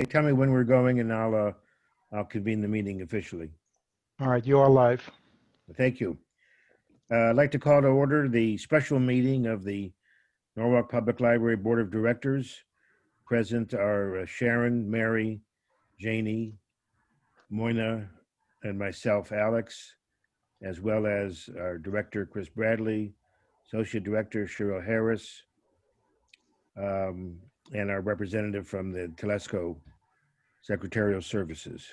Tell me when we're going and I'll convene the meeting officially. All right, you are live. Thank you. I'd like to call to order the special meeting of the Norwalk Public Library Board of Directors. Present are Sharon, Mary, Janie, Moina, and myself, Alex, as well as our director, Chris Bradley, Associate Director, Cheryl Harris, and our representative from the Telesco Secretarial Services.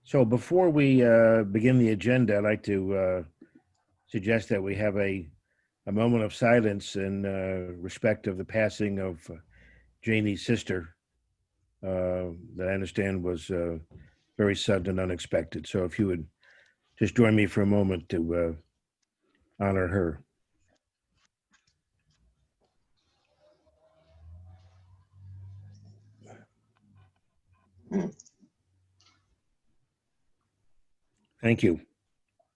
So before we begin the agenda, I'd like to suggest that we have a moment of silence in respect of the passing of Janie's sister, that I understand was very sudden and unexpected. So if you would just join me for a moment to honor her. Thank you.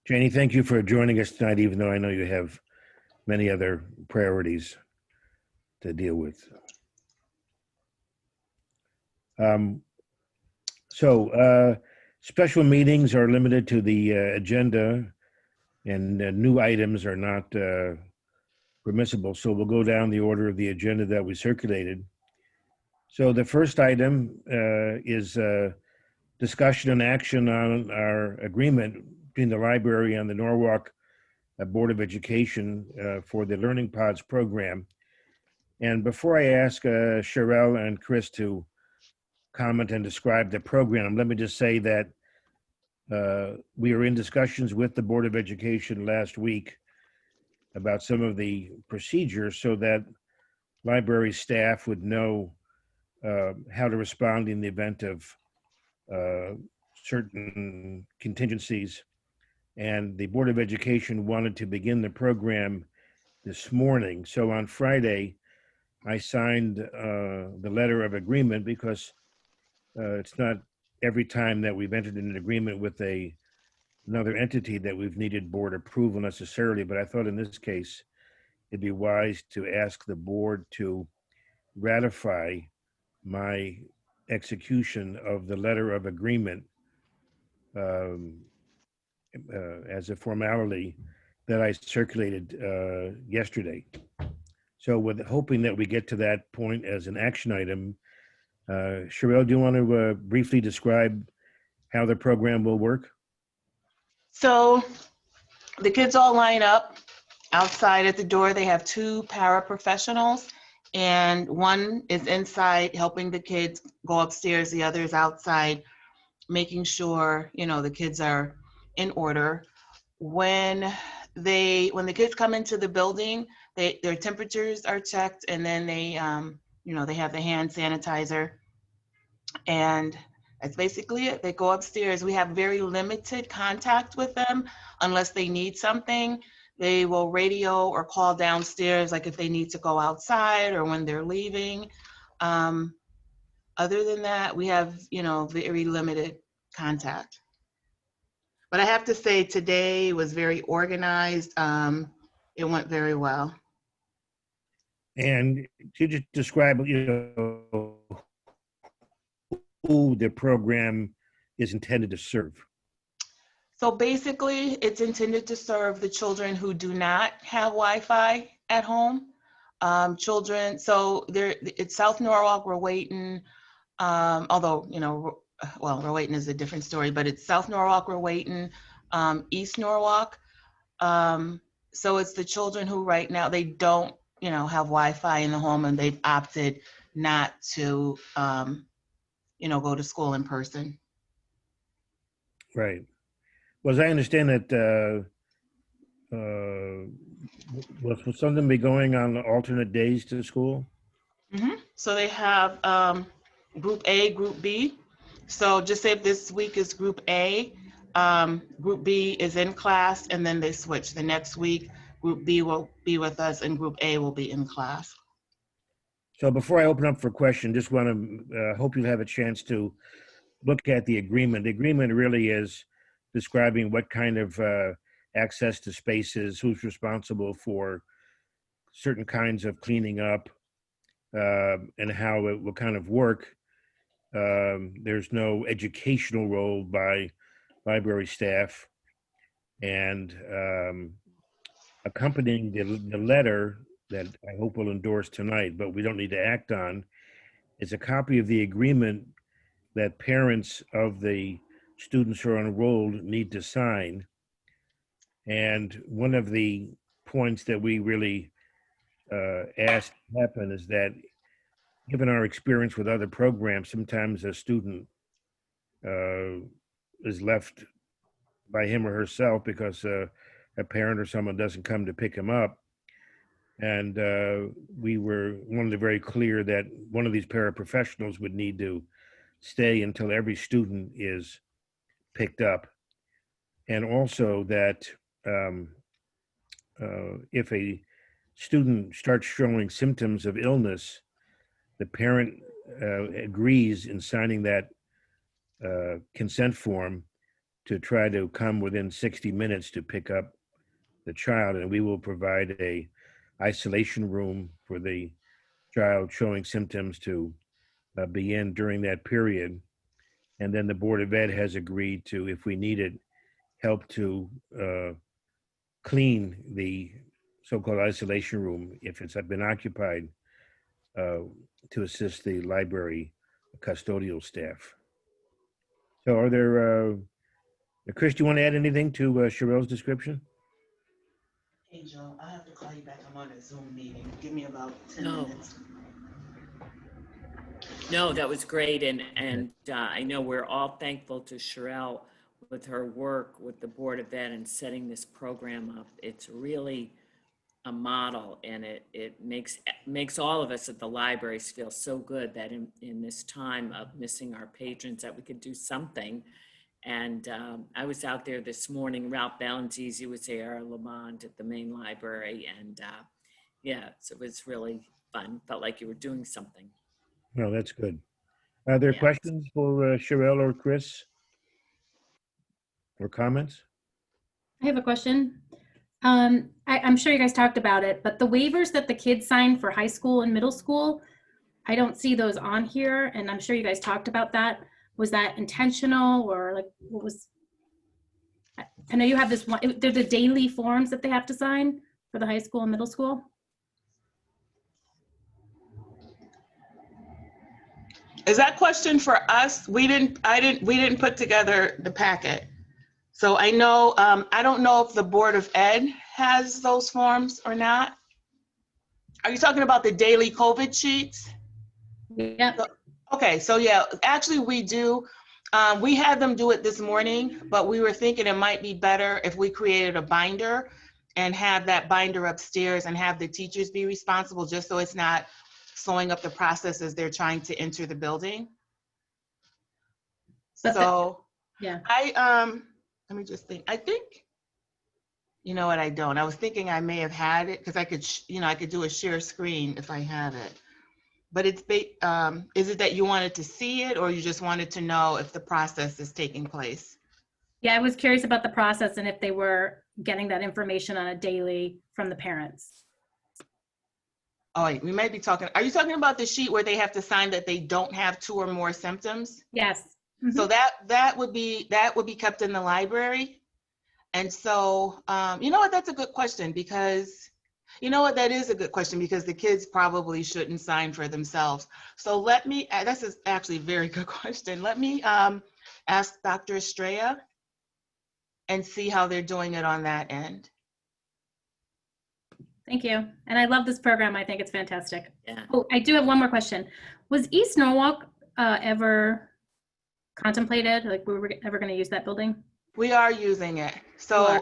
Janie, thank you for joining us tonight, even though I know you have many other priorities to deal with. Special meetings are limited to the agenda, and new items are not permissible. So we'll go down the order of the agenda that we circulated. So the first item is discussion and action on our agreement between the library and the Norwalk Board of Education for the Learning Pods program. And before I ask Cheryl and Chris to comment and describe the program, let me just say that we were in discussions with the Board of Education last week about some of the procedures so that library staff would know how to respond in the event of certain contingencies. And the Board of Education wanted to begin the program this morning. So on Friday, I signed the letter of agreement because it's not every time that we've entered in an agreement with another entity that we've needed board approval necessarily, but I thought in this case, it'd be wise to ask the board to ratify my execution of the letter of agreement as a formality that I circulated yesterday. So with hoping that we get to that point as an action item, Cheryl, do you want to briefly describe how the program will work? So the kids all line up outside at the door. They have two paraprofessionals, and one is inside helping the kids go upstairs. The other is outside making sure, the kids are in order. When the kids come into the building, their temperatures are checked, and then they have the hand sanitizer, and that's basically it. They go upstairs. We have very limited contact with them unless they need something. They will radio or call downstairs, like if they need to go outside or when they're leaving. Other than that, we have, very limited contact. But I have to say today was very organized. It went very well. And could you describe, who the program is intended to serve? So basically, it's intended to serve the children who do not have Wi-Fi at home. It's South Norwalk, Rowayton, although, Rowayton is a different story, but it's South Norwalk, Rowayton, East Norwalk. So it's the children who right now, they don't, have Wi-Fi in the home, and they've opted not to, go to school in person. Right. Well, as I understand it, will something be going on alternate days to school? Mm-hmm. So they have Group A, Group B. So just say if this week is Group A, Group B is in class, and then they switch. The next week, Group B will be with us, and Group A will be in class. So before I open up for question, just want to hope you have a chance to look at the agreement. The agreement really is describing what kind of access to spaces, who's responsible for certain kinds of cleaning up, and how it will kind of work. There's no educational role by library staff, and accompanying the letter that I hope will endorse tonight, but we don't need to act on, is a copy of the agreement that parents of the students who are enrolled need to sign. And one of the points that we really asked to happen is that, given our experience with other programs, sometimes a student is left by him or herself because a parent or someone doesn't come to pick him up. And we wanted to very clear that one of these paraprofessionals would need to stay until every student is picked up. And also that if a student starts showing symptoms of illness, the parent agrees in signing that consent form to try to come within 60 minutes to pick up the child, and we will provide a isolation room for the child showing symptoms to be in during that period. And then the Board of Ed has agreed to, if we need it, help to clean the so-called isolation room if it's been occupied, to assist the library custodial staff. So are there, Chris, do you want to add anything to Sherelle's description? Hey, Joe, I have to call you back. I'm on a Zoom meeting. Give me about 10 No. minutes. No, that was great. And I know we're all thankful to Sherelle with her work with the Board of Ed and setting this program up. It's really a model, and it makes all of us at the libraries feel so good that in this time of missing our patrons that we could do something. And I was out there this morning. Ralph Valenzizi was there, Lamont at the main library, and yeah, so it was really fun. Felt like you were doing something. No, that's good. Are there Yeah. questions for Sherelle or Chris? Or comments? I have a question. I'm sure you guys talked about it, but the waivers that the kids sign for high school and middle school, I don't see those on here, and I'm sure you guys talked about that. Was that intentional, or like what was? I know you have this one. They're the daily forms that they have to sign for the high school and middle school. Is that question for us? We didn't put together the packet. So I know, I don't know if the Board of Ed has those forms or not. Are you talking about the daily COVID sheets? Yep. Okay, so yeah, actually we do. We had them do it this morning, but we were thinking it might be better if we created a binder and have that binder upstairs and have the teachers be responsible, just so it's not slowing up the process as they're trying to enter the building. But So yeah. let me just think. I think, you know what, I don't. I was thinking I may have had it because I could, I could do a share screen if I have it. But it's, is it that you wanted to see it, or you just wanted to know if the process is taking place? Yeah, I was curious about the process and if they were getting that information on a daily from the parents. Oh, wait, we might be talking, are you talking about the sheet where they have to sign that they don't have 2 or more symptoms? Yes. So that would be kept in the library. And so, you know what, that's a good question, because that is a good question, because the kids probably shouldn't sign for themselves. So let me, this is actually a very good question. Let me ask Dr. Estrella and see how they're doing it on that end. Thank you. And I love this program. I think it's fantastic. Yeah. Oh, I do have one more question. Was East Norwalk ever contemplated? Like, we were ever going to use that building? We are using it. So,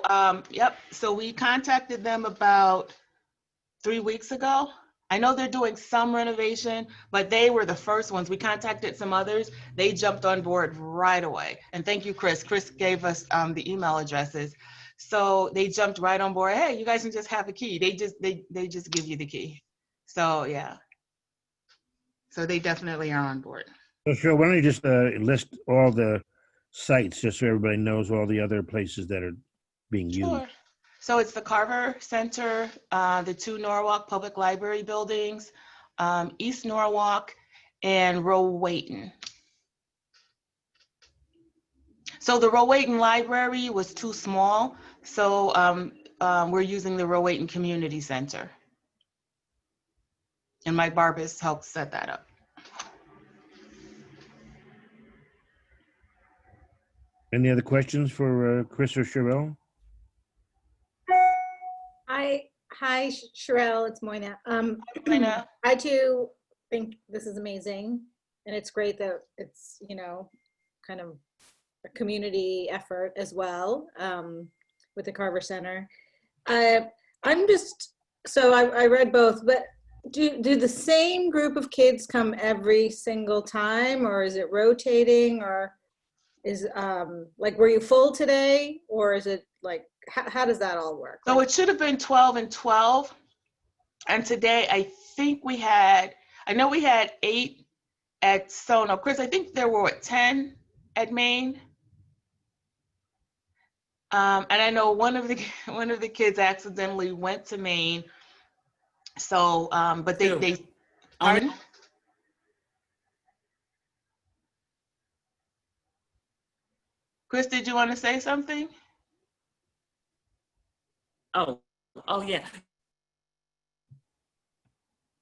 yep. So we contacted them about 3 weeks ago. I know they're doing some renovation, but they were the first ones. We contacted some others. They jumped on board right away. And thank you, Chris. Chris gave us the email addresses. So they jumped right on board. Hey, you guys can just have a key. They just give you the key. So yeah. So they definitely are on board. So sure, why don't you just list all the sites, just so everybody knows all the other places that are being used. Sure. So it's the Carver Center, the 2 Norwalk Public Library buildings, East Norwalk, and Rowayton. So the Rowayton Library was too small, so we're using the Rowayton Community Center. And Mike Barbas helped set that up. Any other questions for Chris or Sherelle? Hi, Sherelle, it's Moina. Moina. I too think this is amazing, and it's great that it's, kind of a community effort as well, with the Carver Center. I'm just, so I read both, but do the same group of kids come every single time, or is it rotating, or is, like, were you full today, or is it like, how does that all work? So it should have been 12 and 12. And today I think I know we had 8 at Sono. Chris, I think there were 10 at Maine. And I know one of the kids accidentally went to Maine. So, but they pardon? Chris, did you want to say something? Oh yeah.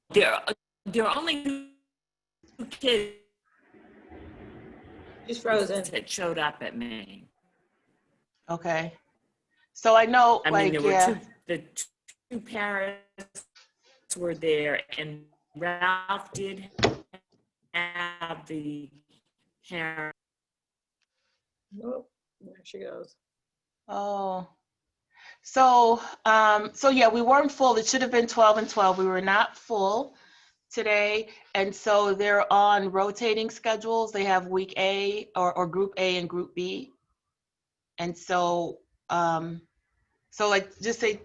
There are only 2 kids She's frozen. that showed up at Maine. Okay. So I know, I mean, like, there yeah. were the 2 parents were there, and Ralph did have the parent. Oh, there she goes. Oh. So, so yeah, we weren't full. It should have been 12 and 12. We were not full today. And so they're on rotating schedules. They have week A or group A and group B. And so, so like just say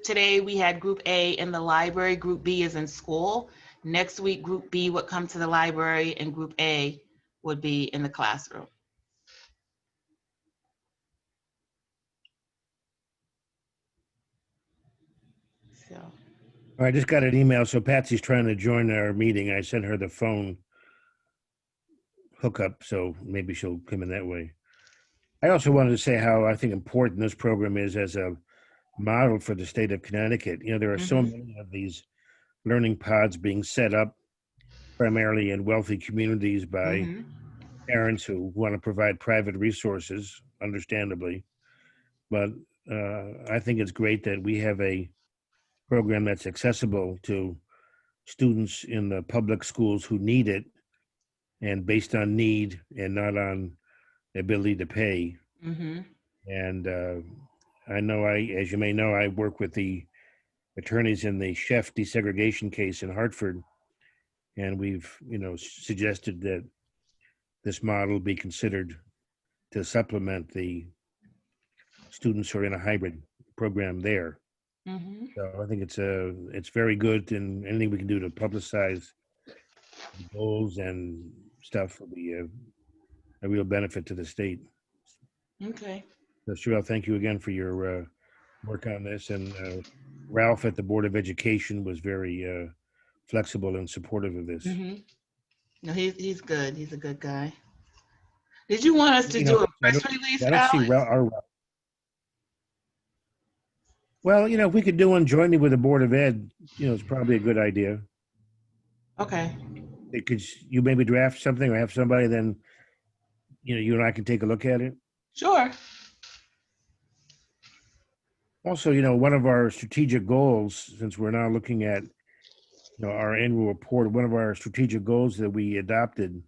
today we had group A in the library, group B is in school. Next week, group B would come to the library and group A would be in the classroom. So. I just got an email. So Patsy's trying to join our meeting. I sent her the phone hookup, so maybe she'll come in that way. I also wanted to say how I think important this program is as a model for the state of Connecticut. There are so many of these learning pods being set up primarily in wealthy communities by parents who want to provide private resources, understandably. But I think it's great that we have a program that's accessible to students in the public schools who need it, and based on need and not on ability to pay. And I know as you may know, I work with the attorneys in the Chef desegregation case in Hartford, and we've suggested that this model be considered to supplement the students who are in a hybrid program there. So I think it's very good, and anything we can do to publicize the goals and stuff will be a real benefit to the state. Okay. So Sherelle, thank you again for your work on this. And Ralph at the Board of Education was very flexible and supportive of this. No, he's good. He's a good guy. Did you want us to do a press release, I don't see Alex? Well, if we could do one jointly with the Board of Ed, it's probably a good idea. Okay. Could you maybe draft something or have somebody, then, you and I can take a look at it? Sure. Also, one of our strategic goals, since we're now looking at our annual report, one of our strategic goals that we adopted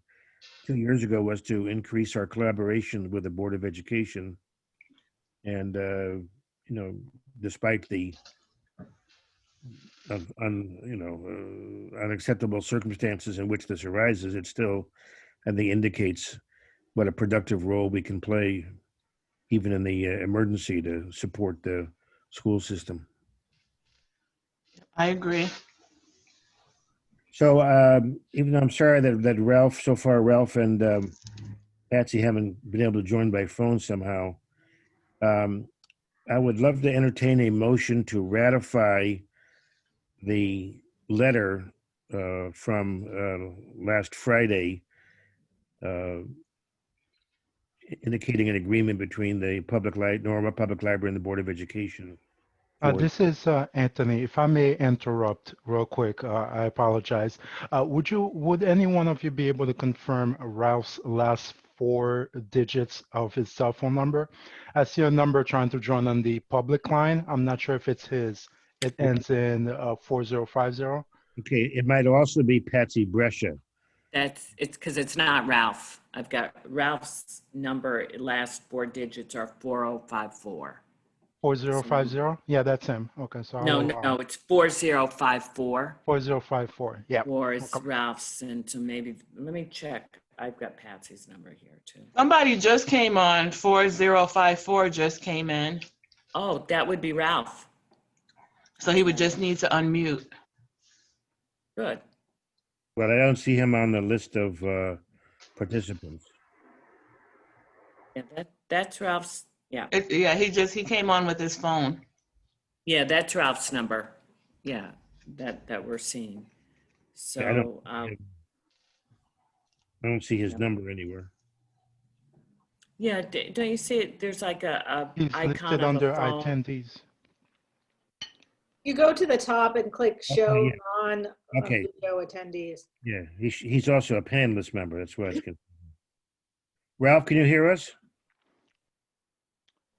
2 years ago was to increase our collaboration with the Board of Education. And, despite the unacceptable circumstances in which this arises, it still, I think, indicates what a productive role we can play, even in the emergency, to support the school system. I agree. So even though I'm sorry that Ralph and Patsy haven't been able to join by phone somehow, I would love to entertain a motion to ratify the letter from last Friday, indicating an agreement between the Norma Public Library and the Board of Education. This is Anthony. If I may interrupt real quick, I apologize. Would any one of you be able to confirm Ralph's last 4 digits of his cell phone number? I see a number trying to join on the public line. I'm not sure if it's his. It ends in 4050. Okay, it might also be Patsy Brescia. It's because it's not Ralph. I've got Ralph's number, last 4 digits are 4054. 4050? Yeah, that's him. Okay, so No, it's 4054. 4054. Yeah. Or it's Okay. Ralph's, and so maybe, let me check. I've got Patsy's number here too. Somebody just came on, 4054 just came in. Oh, that would be Ralph. So he would just need to unmute. Good. But I don't see him on the list of participants. Yeah, that's Ralph's. Yeah, Yeah, he came on with his phone. yeah, that's Ralph's number. Yeah, that we're seeing. Yeah, I don't- So, I don't see his number anywhere. yeah, don't you see it? There's like a He's icon listed of under a phone. attendees. You go to the top and click show yeah. non Okay. video attendees. Yeah, he's also a panelist member. That's why it's confusing. Ralph, can you hear us?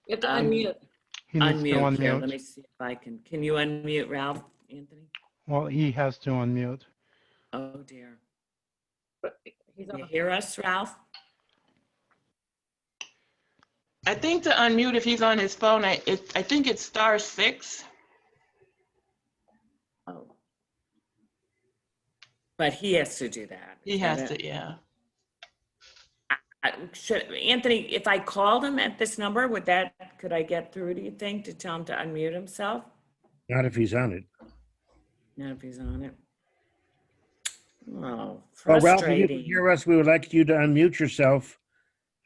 You have to Um, unmute. He needs to Unmute here. unmute. Let me see if I can you unmute Ralph, Anthony? Well, he has to unmute. Oh dear. He's Can on you the hear us, Ralph? I think to unmute if he's on his phone, I think it's *6. Oh. But he has to do that. He Is that has it? to, yeah. Anthony, if I called him at this number, could I get through, do you think, to tell him to unmute himself? Not if he's on it. Not if he's on it. Oh, Well, Ralph, if you can frustrating. hear us, we would like you to unmute yourself,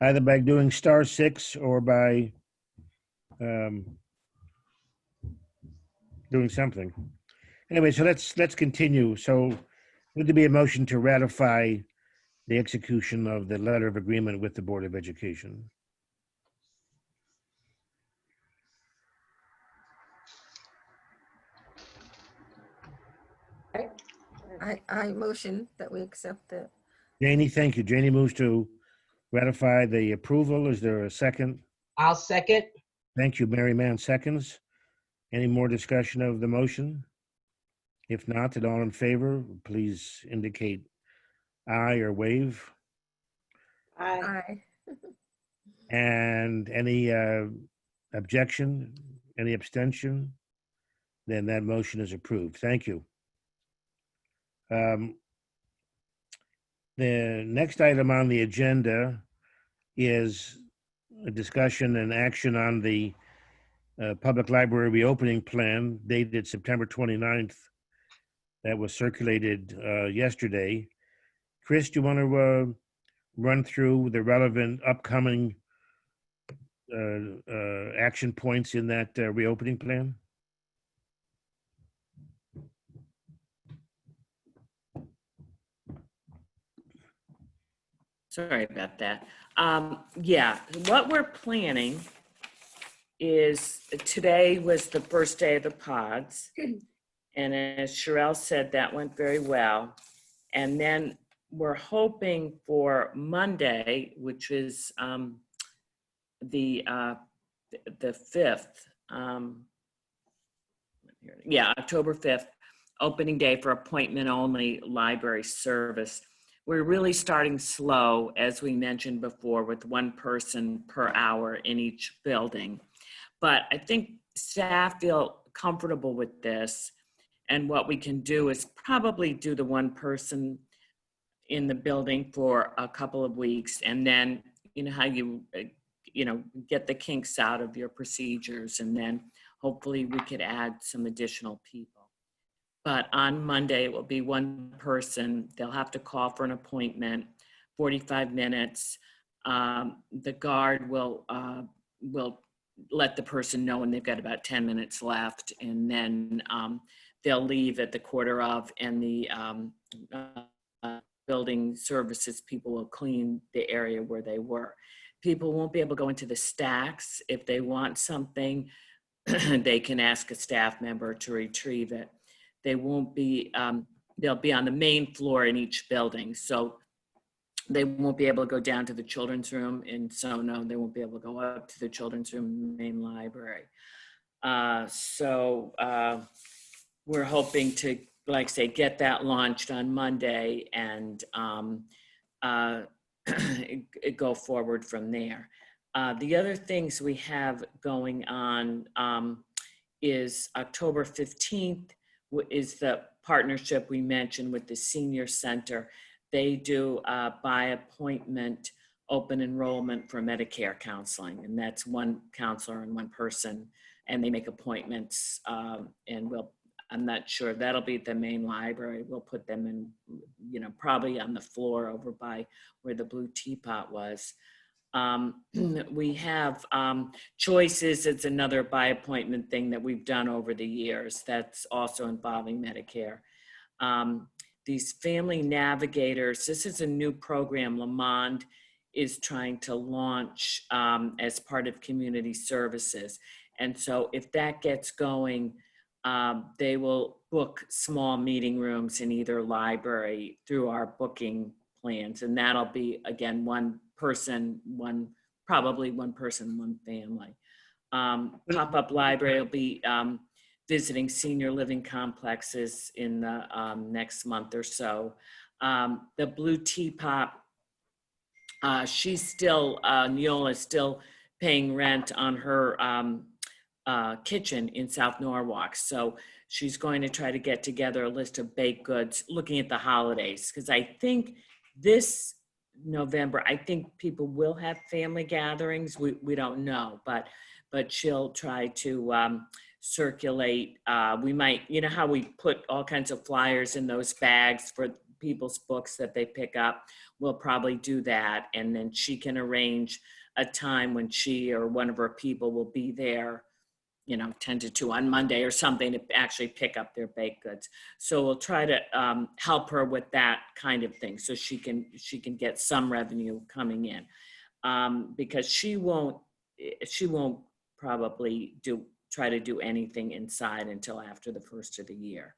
either by doing *6 or by doing something. Anyway, so let's continue. So would there be a motion to ratify the execution of the letter of agreement with the Board of Education? I motion that we accept the, Janie, thank you. Janie moves to ratify the approval. Is there a second? I'll second. Thank you. Mary Mann seconds. Any more discussion of the motion? If not, then all in favor, please indicate aye or wave. Aye. aye. And any objection, any abstention? Then that motion is approved. Thank you. The next item on the agenda is a discussion and action on the public library reopening plan dated September 29th that was circulated yesterday. Chris, do you want to run through the relevant upcoming action points in that reopening plan? Sorry about that. Yeah, what we're planning is, today was the first day of the pods. And as Sherelle said, that went very well. And then we're hoping for Monday, which is the 5th. October 5th, opening day for appointment only library service. We're really starting slow, as we mentioned before, with 1 person per hour in each building. But I think staff feel comfortable with this. And what we can do is probably do the 1 person in the building for a couple of weeks. And then, you know, how you get the kinks out of your procedures. And then hopefully we could add some additional people. But on Monday, it will be 1 person. They'll have to call for an appointment, 45 minutes. The guard will let the person know when they've got about 10 minutes left. And then they'll leave at the quarter of, and the building services people will clean the area where they were. People won't be able to go into the stacks. If they want something, they can ask a staff member to retrieve it. They won't be, they'll be on the main floor in each building. So they won't be able to go down to the children's room in Sono. They won't be able to go up to the children's room in the main library. We're hoping to, like I say, get that launched on Monday and go forward from there. The other things we have going on is October 15th is the partnership we mentioned with the Senior Center. They do by appointment open enrollment for Medicare counseling, and that's one counselor and one person, and they make appointments, and I'm not sure, that'll be at the main library. We'll put them in, probably on the floor over by where the Blue Teapot was. We have Choices. It's another by appointment thing that we've done over the years that's also involving Medicare. These Family Navigators, this is a new program Lamond is trying to launch as part of community services. And so if that gets going, they will book small meeting rooms in either library through our booking plans. And that'll be, again, one person, one family. Pop-up library will be visiting senior living complexes in the next month or so. The Blue Teapot, she's still, Neola's still paying rent on her kitchen in South Norwalk. So she's going to try to get together a list of baked goods looking at the holidays. Because I think this November, I think people will have family gatherings. We don't know, but she'll try to circulate. We might, how we put all kinds of flyers in those bags for people's books that they pick up. We'll probably do that. And then she can arrange a time when she or one of her people will be there, 10 to 2 on Monday or something to actually pick up their baked goods. So we'll try to help her with that kind of thing so she can get some revenue coming in, because she won't probably try to do anything inside until after the first of the year.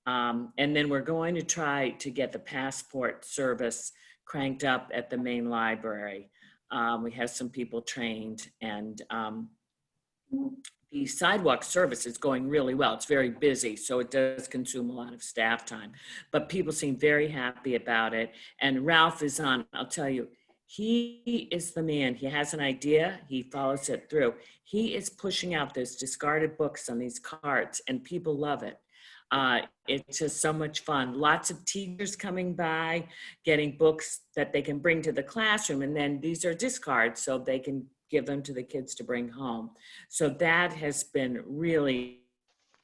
And then we're going to try to get the passport service cranked up at the main library. We have some people trained, and the sidewalk service is going really well. It's very busy, so it does consume a lot of staff time, but people seem very happy about it. And Ralph is on, I'll tell you, he is the man. He has an idea, he follows it through. He is pushing out those discarded books on these carts, and people love it. It's just so much fun. Lots of teachers coming by, getting books that they can bring to the classroom, and then these are discards, so they can give them to the kids to bring home. So that has been really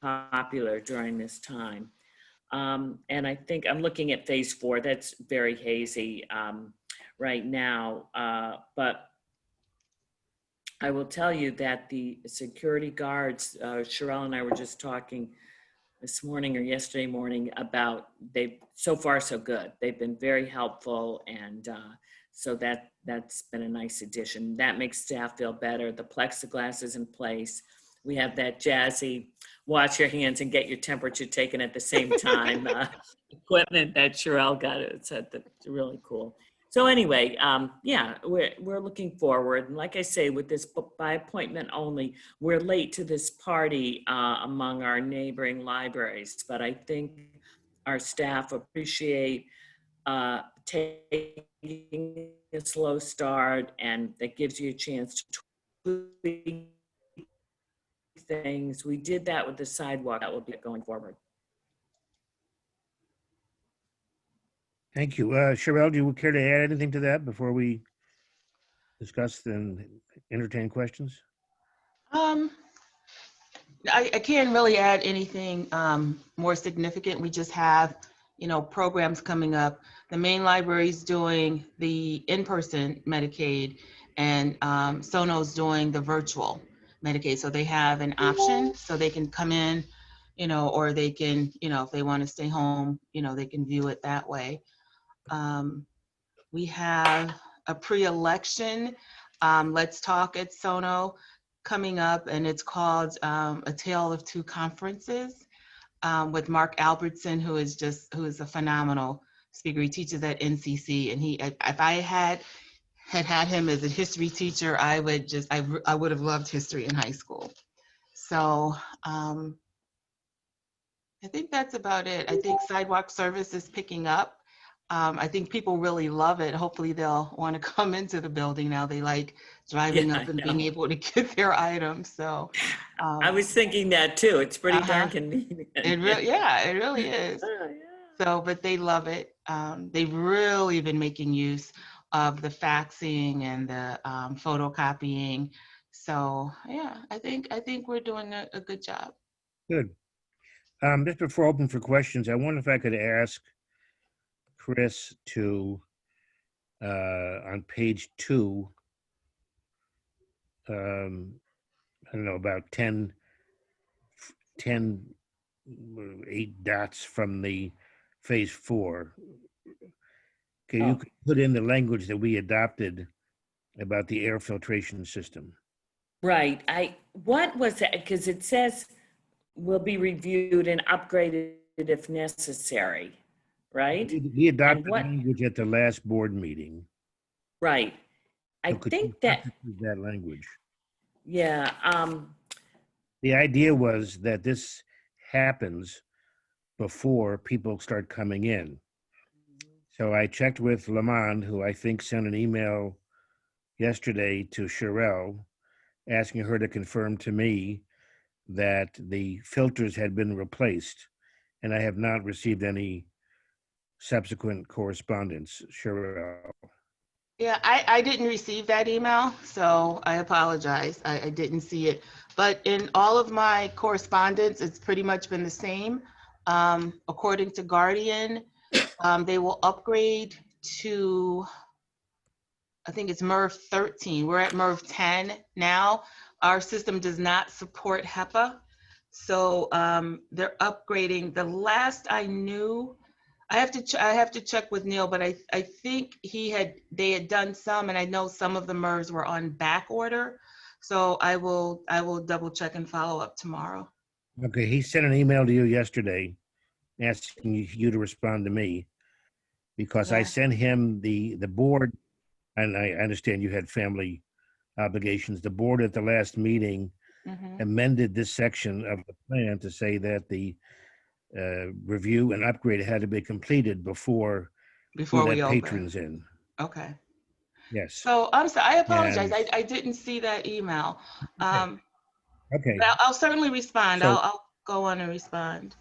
popular during this time. And I think I'm looking at phase 4. That's very hazy right now. But I will tell you that the security guards, Sherelle and I were just talking this morning or yesterday morning about, so far so good. They've been very helpful, and so that's been a nice addition. That makes staff feel better. The plexiglass is in place. We have that jazzy wash your hands and get your temperature taken at the same time equipment that Sherelle got. It's really cool. So anyway, yeah, we're looking forward. And like I say, with this by appointment only, we're late to this party among our neighboring libraries. But I think our staff appreciate taking a slow start, and that gives you a chance to tweak things. We did that with the sidewalk. That will be going forward. Thank you. Sherelle, do you care to add anything to that before we discuss and entertain questions? I can't really add anything more significant. We just have, programs coming up. The main library is doing the in-person Medicaid, and Sono's doing the virtual Medicaid. So they have an option, so they can come in, or they can, if they want to stay home, they can view it that way. We have a pre-election Let's Talk at Sono coming up, and it's called A Tale of Two Conferences with Mark Albertson, who is a phenomenal speaker. He teaches at NCC, and if I had him as a history teacher, I would have loved history in high school. So I think that's about it. I think sidewalk service is picking up. I think people really love it. Hopefully they'll want to come into the building now. They like driving Yeah, up and I being know. able to get their items. So I was thinking that too. It's pretty Uh-huh. darn convenient. it really is. Oh, yeah. So, but they love it. They've really been making use of the faxing and the photocopying. So yeah, I think we're doing a good job. Good. Just before I open for questions, I wonder if I could ask Chris to, on page 2, I don't know, about 10, 8 dots from the phase 4. Okay, you Oh. could put in the language that we adopted about the air filtration system. Right. What was that? Because it says will be reviewed and upgraded if necessary, right? We adopted what- language at the last board meeting. Right. I So could you think that, substitute that language. yeah, The idea was that this happens before people start coming in. So I checked with Lamond, who I think sent an email yesterday to Sherelle, asking her to confirm to me that the filters had been replaced, and I have not received any subsequent correspondence. Sherelle. Yeah, I didn't receive that email, so I apologize. I didn't see it. But in all of my correspondence, it's pretty much been the same. According to Guardian, they will upgrade to, I think it's MERV 13. We're at MERV 10 now. Our system does not support HEPA. So they're upgrading. The last I knew, I have to check with Neil, but I think they had done some, and I know some of the MERVs were on back order. So I will double check and follow up tomorrow. Okay, he sent an email to you yesterday asking you to respond to me because I Yeah. sent him the board, and I understand you had family obligations. The board at the last meeting Mhm. amended this section of the plan to say that the review and upgrade had to be completed before Before we we let open. patrons in. Okay. Yes. So I'm sorry, I apologize. And- I didn't see that email. Okay. But I'll certainly respond. So- I'll go on and respond.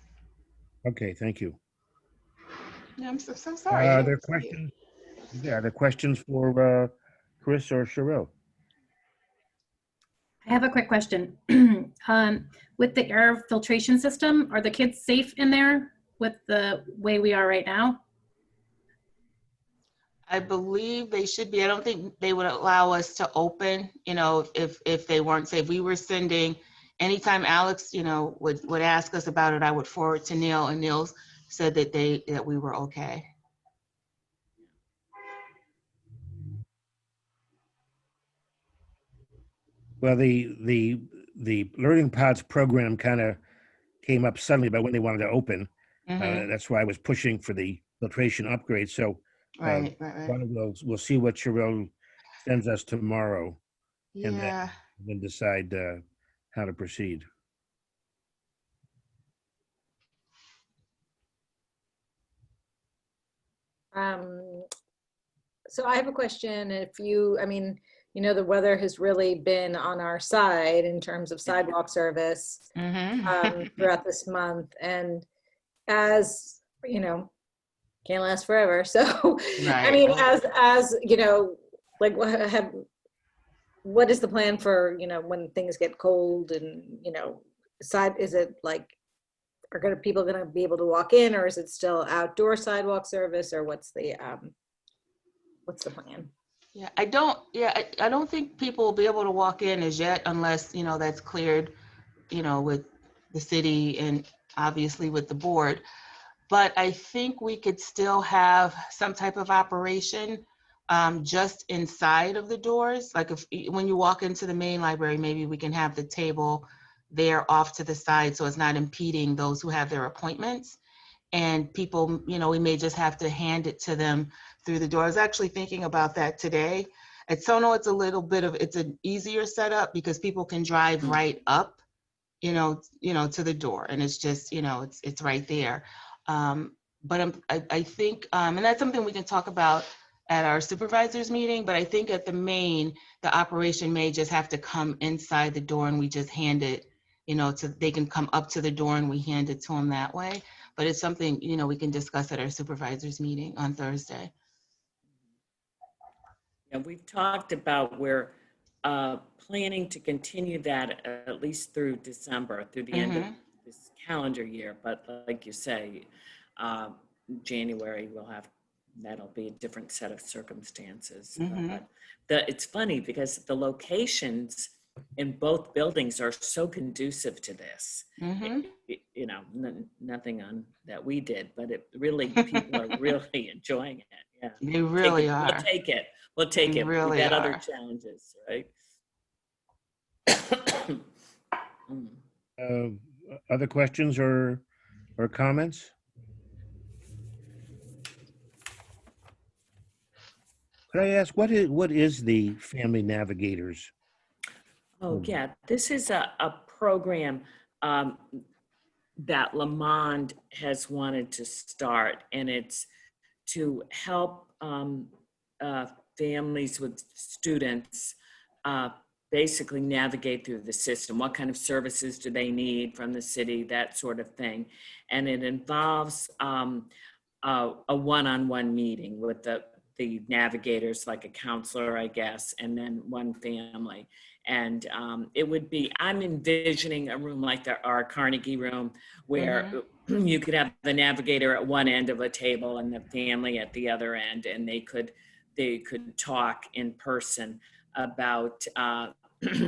Okay. Thank you. Yeah, I'm so sorry. I Are there didn't see it. questions? Yeah, are there questions for Chris or Sherelle? I have a quick question. With the air filtration system, are the kids safe in there with the way we are right now? I believe they should be. I don't think they would allow us to open, if they weren't safe. We were sending, anytime Alex, would ask us about it, I would forward to Neil, and Neil said that we were okay. Well, the Learning Pods program kind of came up suddenly about when they wanted to open. Mhm. That's why I was pushing for the filtration upgrade. So Right. we'll see what Sherelle sends us tomorrow and Yeah. then decide how to proceed. So I have a question. The weather has really been on our side in terms of sidewalk service Mhm. throughout this month. And as, can't last forever. So, Right. as like what is the plan for, when things get cold and, is it like, people going to be able to walk in, or is it still outdoor sidewalk service, or what's the plan? Yeah, I don't think people will be able to walk in as yet unless, that's cleared, with the city and obviously with the board. But I think we could still have some type of operation just inside of the doors. Like if, when you walk into the main library, maybe we can have the table there off to the side so it's not impeding those who have their appointments. And people, you know, we may just have to hand it to them through the door. I was actually thinking about that today. At Sono, it's a little bit of, it's an easier setup because people can drive right up, to the door, and it's just, it's right there. But I think, and that's something we can talk about at our supervisors meeting, but I think at the main, the operation may just have to come inside the door and we just hand it, they can come up to the door and we hand it to them that way. But it's something, we can discuss at our supervisors meeting on Thursday. And we've talked about we're planning to continue that at least through December, through the end of this calendar year. But like you say, January that'll be a different set of circumstances. But it's funny because the locations in both buildings are so conducive to this. Nothing on that we did, but it really, people are really enjoying it. Yeah, They really are. We'll take it. We'll take They it. really We've got are. other challenges, right? Other questions or comments? Could I ask, what is the Family Navigators? Oh, yeah. This is a program that Lamond has wanted to start, and it's to help families with students basically navigate through the system. What kind of services do they need from the city, that sort of thing. And it involves a one-on-one meeting with the navigators, like a counselor, I guess, and then one family. And it would be, I'm envisioning a room like our Carnegie room, where you could have the navigator at one end of a table and the family at the other end, and they could talk in person about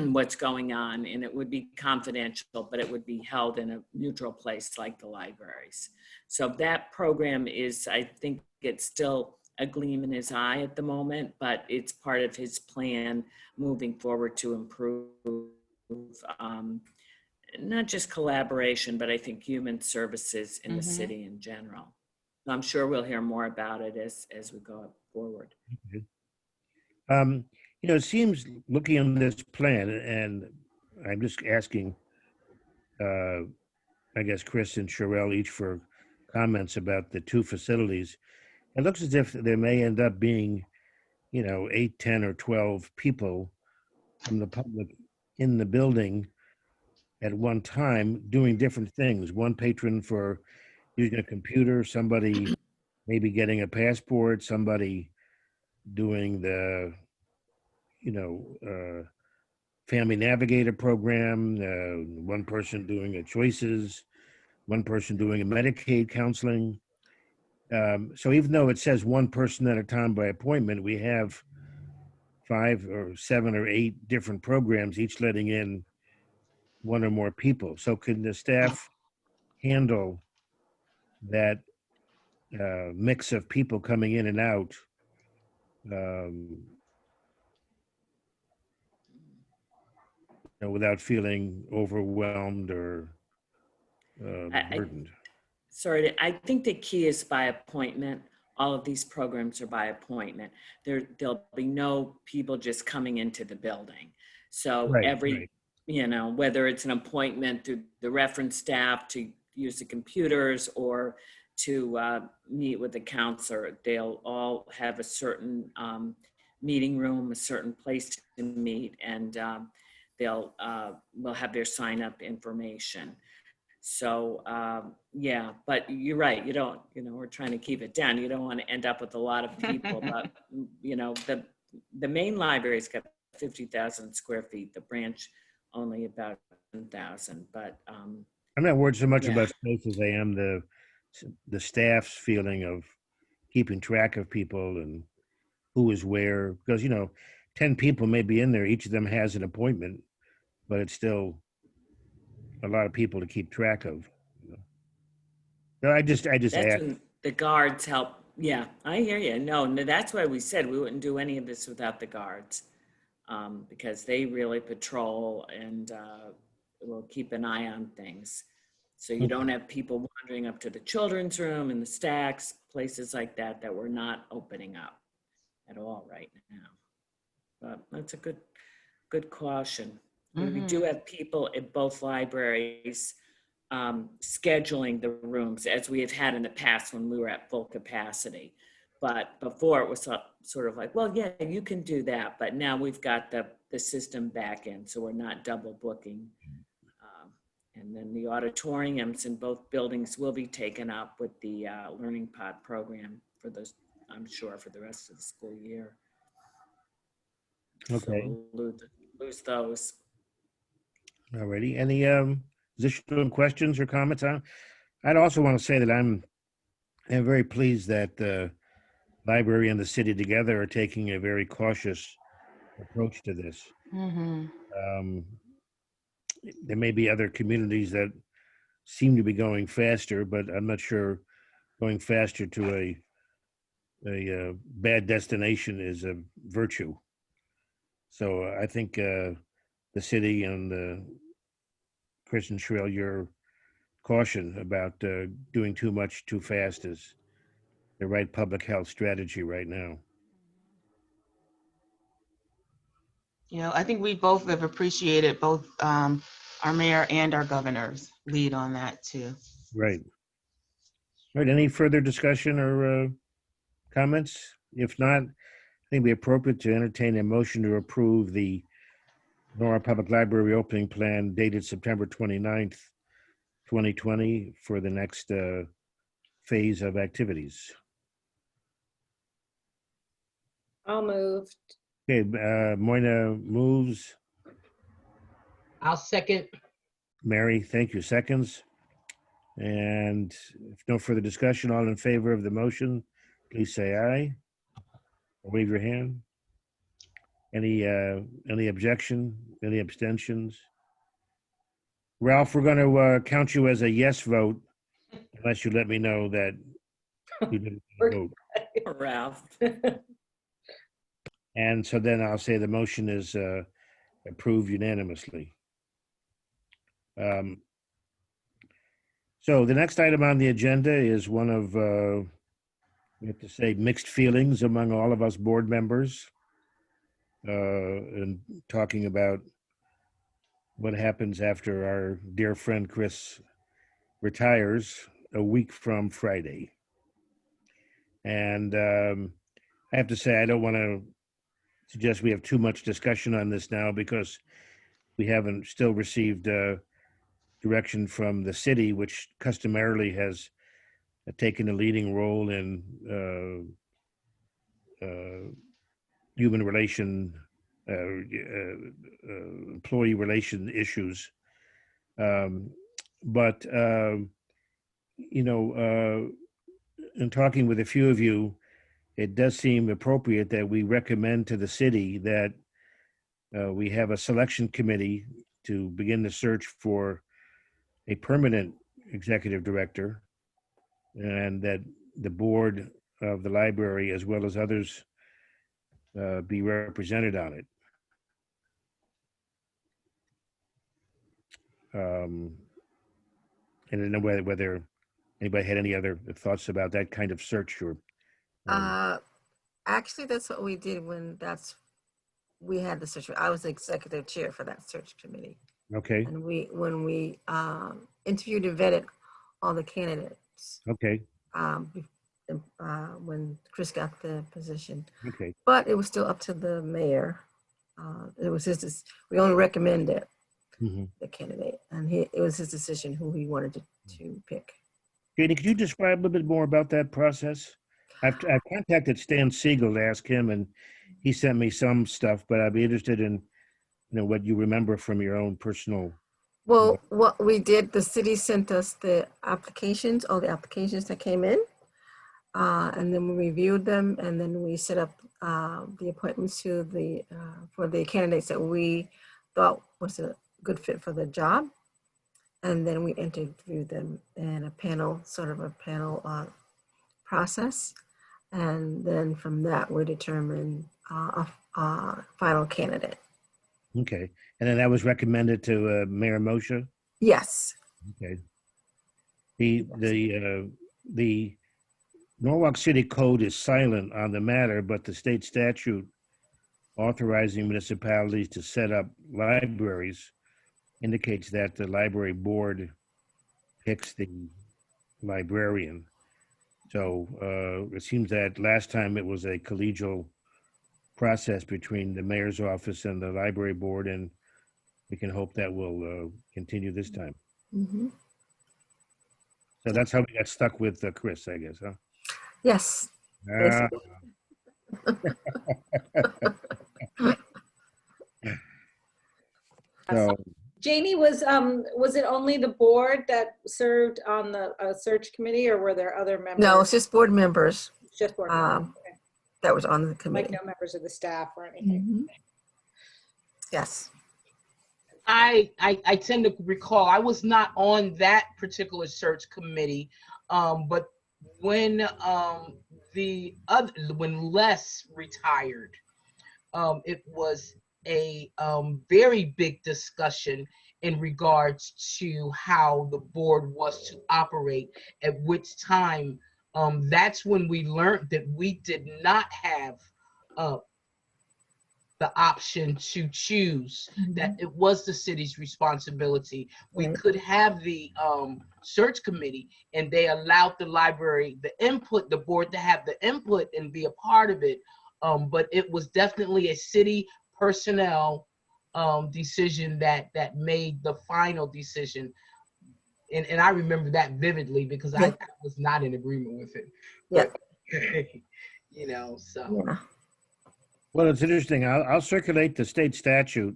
what's going on, and it would be confidential, but it would be held in a neutral place like the libraries. So that program is, I think it's still a gleam in his eye at the moment, but it's part of his plan moving forward to improve not just collaboration, but I think human services in the city in general. So I'm sure we'll hear more about it as we go forward. It seems, looking at this plan, and I'm just asking, I guess, Chris and Sherelle each for comments about the two facilities. It looks as if there may end up being, 8, 10, or 12 people from the public in the building at one time doing different things. One patron for using a computer, somebody maybe getting a passport, somebody doing the, Family Navigator program, one person doing a choices, one person doing a Medicaid counseling. So even though it says one person at a time by appointment, we have 5 or 7 or 8 different programs, each letting in one or more people. So can the staff handle that mix of people coming in and out? Without feeling overwhelmed or burdened. I think the key is by appointment. All of these programs are by appointment. There'll be no people just coming into the building. So right. Whether it's an appointment through the reference staff to use the computers or to meet with the counselor, they'll all have a certain meeting room, a certain place to meet, and will have their sign up information. So but you're right. You don't, we're trying to keep it down. You don't want to end up with a lot of people, but the main library's got 50,000 square feet, the branch only about 10,000, but I'm not worried so much about space as I am the staff's feeling of keeping track of people and who is where, because 10 people may be in there, each of them has an appointment, but it's still a lot of people to keep track of. No, I just That's asked. when the guards help. Yeah, I hear you. No, no, that's why we said we wouldn't do any of this without the guards. Because they really patrol and will keep an eye on things. So you don't have people wandering up to the children's room and the stacks, places like that, that we're not opening up at all right now. But that's a good caution. We do have people at both libraries scheduling the rooms as we have had in the past when we were at full capacity. But before it was sort of like, well, yeah, you can do that. But now we've got the system back in, so we're not double booking. And then the auditoriums in both buildings will be taken up with the Learning Pod program for those, I'm sure, for the rest of the school year. Okay. So we'll lose those. Alrighty. Any additional questions or comments on? I'd also want to say that I'm very pleased that the library and the city together are taking a very cautious approach to this. There may be other communities that seem to be going faster, but I'm not sure going faster to a bad destination is a virtue. So I think the city and Chris and Sherelle, your caution about doing too much too fast is the right public health strategy right now. You know, I think we both have appreciated both our mayor and our governor's lead on that too. Right. All right. Any further discussion or comments? If not, I think it'd be appropriate to entertain a motion to approve the Nora Public Library opening plan dated September 29th, 2020 for the next phase of activities. I'll move. Okay, Moina moves. I'll second. Mary, thank you. Seconds. And if no further discussion, all in favor of the motion, please say aye. Or wave your hand. Any objection? Any abstentions? Ralph, we're going to count you as a yes vote unless you let me know that you didn't vote. Ralph. And so then I'll say the motion is approved unanimously. So the next item on the agenda is one of, we have to say, mixed feelings among all of us board members, and talking about what happens after our dear friend Chris retires a week from Friday. And I have to say, I don't want to suggest we have too much discussion on this now because we haven't still received direction from the city, which customarily has taken a leading role in human relation, employee relation issues. But, you know, in talking with a few of you, it does seem appropriate that we recommend to the city that we have a selection committee to begin the search for a permanent executive director, and that the board of the library, as well as others, be represented on it. And I don't know whether anybody had any other thoughts about that kind of search or. Actually, that's what we did when we had the search. I was the executive chair for that search committee. Okay. And when we interviewed and vetted all the candidates. Okay. When Chris got the position. Okay. But it was still up to the mayor. It was we only recommended the candidate, and it was his decision who he wanted to pick. Katie, could you describe a little bit more about that process? I've contacted Stan Siegel to ask him, and he sent me some stuff, but I'd be interested in, what you remember from your own personal. Well, what we did, the city sent us the applications, all the applications that came in, and then we reviewed them, and then we set up the appointments to for the candidates that we thought was a good fit for the job. And then we interviewed them in a panel, sort of a panel process. And then from that, we determined a final candidate. Okay. And then that was recommended to Mayor Moshe? Yes. Okay. The Norwalk City Code is silent on the matter, but the state statute authorizing municipalities to set up libraries indicates that the library board picks the librarian. So it seems that last time it was a collegial process between the mayor's office and the library board, and we can hope that will continue this time. Mm-hmm. So that's how we got stuck with Chris, I guess, huh? Yes. Ah, so, Janie, was it only the board that served on the search committee, or were there other members? No, it's just board members Just board members. um, that was on the Like committee. no members of the staff or anything. Mhm. Yes. I tend to recall, I was not on that particular search committee, but when when Les retired, it was a very big discussion in regards to how the board was to operate, at which time that's when we learned that we did not have the option to choose, that it was the city's responsibility. We Right. could have the search committee, and they allowed the library, the input, the board to have the input and be a part of it. But it was definitely a city personnel decision that made the final decision. And I remember that vividly because I was not in agreement with it. Yeah. You know, so. Yeah. well, it's interesting. I'll circulate the state statute.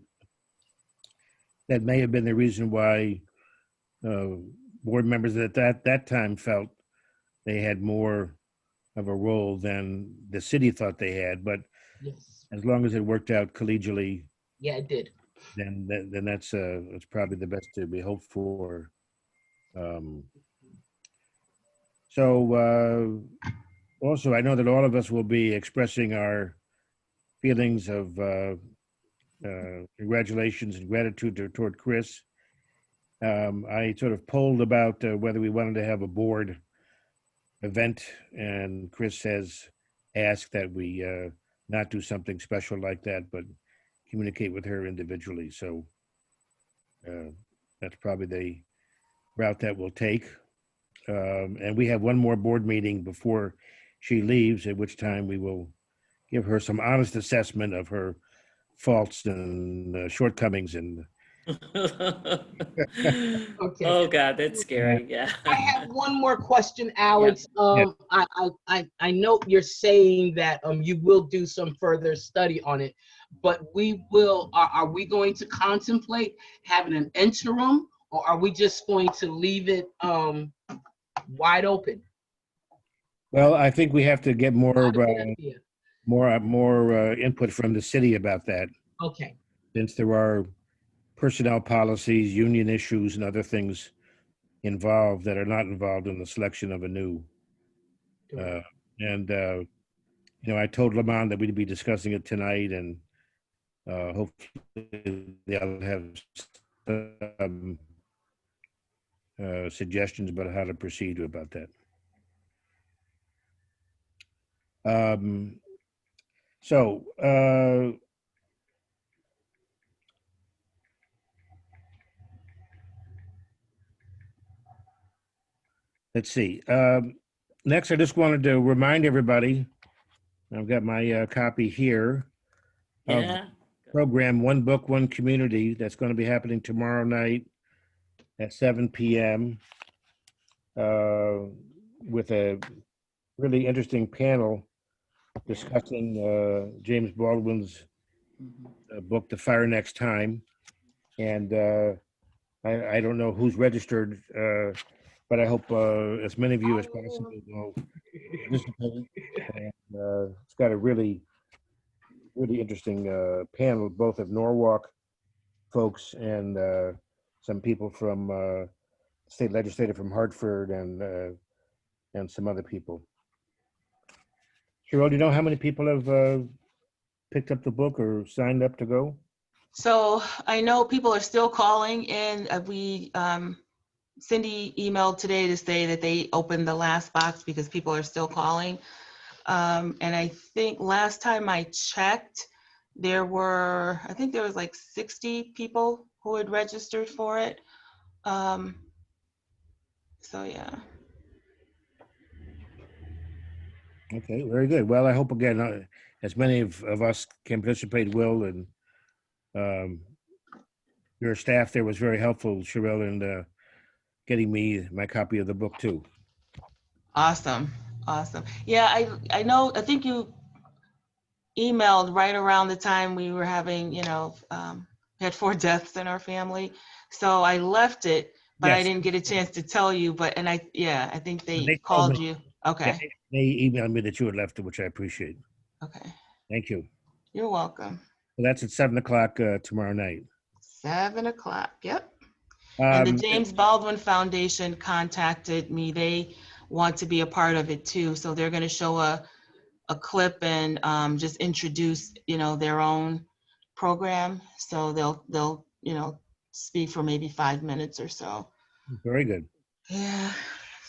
That may have been the reason why board members at that time felt they had more of a role than the city thought they had. But Yes. as long as it worked out collegially, Yeah, it did. then that's probably the best to be hoped for. So also, I know that all of us will be expressing our feelings of congratulations and gratitude toward Chris. I sort of polled about whether we wanted to have a board event, and Chris has asked that we not do something special like that, but communicate with her individually. So that's probably the route that we'll take. And we have one more board meeting before she leaves, at which time we will give her some honest assessment of her faults and shortcomings. And Okay. Oh, God, that's scary. Yeah. I have one more question, Alex. I know you're saying that you will do some further study on it, but are we going to contemplate having an interim, or are we just going to leave it wide open? well, I think we have to get more Not a good idea. more input from the city about that, Okay. since there are personnel policies, union issues, and other things involved that are not involved in the selection of a new. I told Lamont that we'd be discussing it tonight, and hopefully they'll have some suggestions about how to proceed about that. Let's see. Next, I just wanted to remind everybody, I've got my copy here, of Yeah. program One Book, One Community, that's going to be happening tomorrow night at 7 p.m. With a really interesting panel discussing James Baldwin's book, The Fire Next Time. And I don't know who's registered, but I hope as many of you as possible will participate. And it's got a really interesting panel, both of Norwalk folks and some people from state legislator from Hartford and some other people. Cheryl, do you know how many people have picked up the book or signed up to go? So I know people are still calling in. Cindy emailed today to say that they opened the last box because people are still calling. And I think last time I checked, I think there was like 60 people who had registered for it. So yeah. Okay, very good. Well, I hope again, as many of us can participate will, and your staff there was very helpful, Cheryl, in getting me my copy of the book too. Awesome. Yeah, I know, I think you emailed right around the time we were having, we had 4 deaths in our family. So I left it, but I Yes. didn't get a chance to tell you, I think they They told called me. you. Yeah, Okay, they emailed me that you had left it, which I appreciate. okay. Thank you. You're welcome. So that's at 7:00 tomorrow night. 7 o'clock, yep. And the Um, James Baldwin Foundation contacted me. They want to be a part of it too. So they're gonna show a clip and just introduce, their own program. So they'll, speak for maybe 5 minutes or so. Very good. Yeah,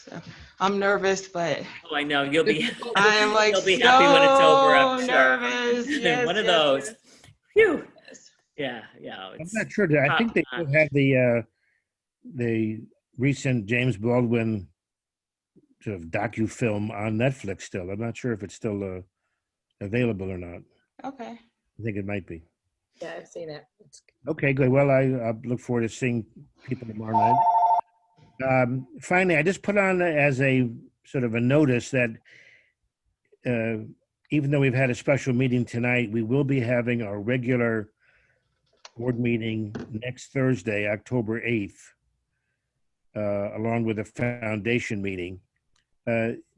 so I'm nervous, but Oh, I know, you'll be, I am like you'll be happy when it's over, I'm so sure. nervous. Yes, One of yes, those. Phew. yes. Yeah. I'm It's not sure. I think they still have the recent James Baldwin sort of docu-film on Netflix still. I'm not sure if it's still available or not. Okay. I think it might be. Yeah, I've seen it. It's Okay, good. Well, I look forward to seeing people tomorrow night. Finally, I just put on as a sort of a notice that even though we've had a special meeting tonight, we will be having our regular board meeting next Thursday, October 8th, along with a foundation meeting.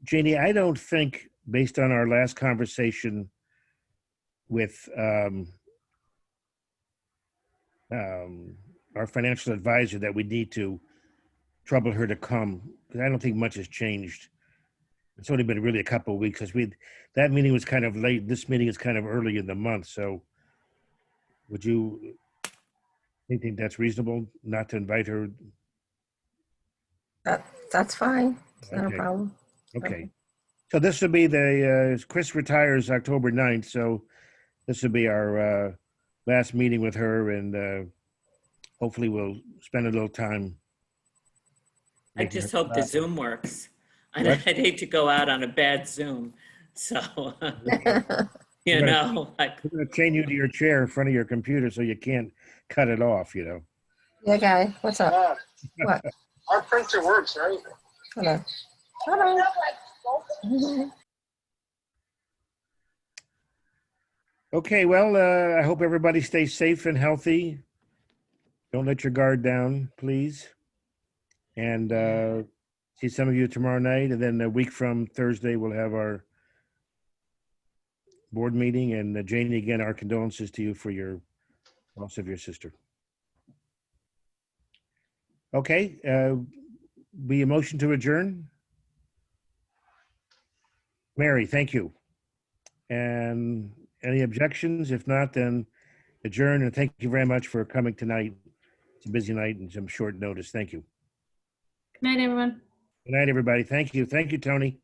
Janie, I don't think, based on our last conversation with our financial advisor, that we need to trouble her to come, because I don't think much has changed. It's only been really a couple of weeks, because that meeting was kind of late. This meeting is kind of early in the month. So would you think that's reasonable not to invite her? That's fine. It's not a Okay. problem. Okay. So this will be Chris retires October 9th. So this will be our last meeting with her, and hopefully we'll spend a little time. I making just her hope the laugh. Zoom works. I'd What? hate to go out on a bad Zoom. So, We're gonna- like, We're going to chain you to your chair in front of your computer so you can't cut it off, Yeah, guy, what's up? What? Our printer works, right? Hello. Hello. Okay, well, I hope everybody stays safe and healthy. Don't let your guard down, please. And see some of you tomorrow night. And then a week from Thursday, we'll have our board meeting. And Janie, again, our condolences to you for your loss of your sister. Okay, be a motion to adjourn. Mary, thank you. And any objections? If not, then adjourn. And thank you very much for coming tonight. It's a busy night and some short notice. Thank you. Good night, everyone. Good night, everybody. Thank you. Thank you, Tony.